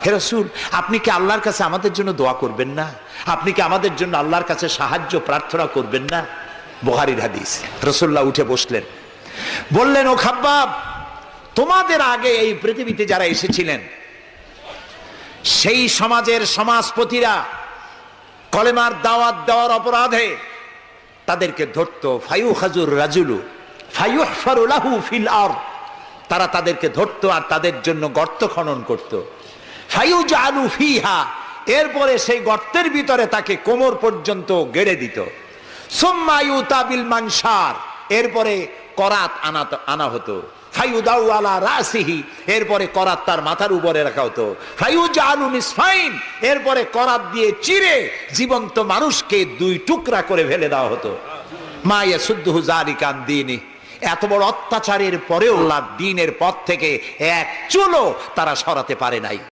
হে রাসূল, আপনি কি আল্লাহর কাছে আমাদের জন্য দোয়া করবেন না? আপনি কি আমাদের জন্য আল্লাহর কাছে সাহায্য প্রার্থনা করবেন না? বুখারীর হাদিস। রাসূলুল্লাহ উঠে বসলেন, বললেন, ও খাব্বাব, তোমাদের আগে এই পৃথিবীতে যারা এসেছিলেন সেই সমাজের সমাজপতিরা কলেমার দাওয়াত দেওয়ার অপরাধে তাদেরকে ধরতো, ফায়ুখাজুর রাজুলু ফায়ুহফারু লাহু ফিল আরদ, তারা তাদেরকে ধরতো আর তাদের জন্য গর্ত খনন করত। ফায়ুজআলু ফিহা, এরপরে সেই গর্তের ভিতরে তাকে কোমর পর্যন্ত গেড়ে দিত। সুম্মা ইউতা বিল মানশার, এরপরে করাত আনা হতো। ফায়ুদাউ আলা রাসিহি, এরপরে করাত তার মাথার উপরে রাখা হতো। ফায়ুজআলু নিসফাইন, এরপরে করাত দিয়ে চিরে জীবন্ত মানুষকে দুই টুকরা করে ফেলে দেওয়া হতো। মা ইয়াসুদ্দুহু যালিকা আন দীনি, এত বড় অত্যাচারের পরেও আল্লাহর দ্বীনের পথ থেকে এক চুলও তারা সরাতে পারে নাই।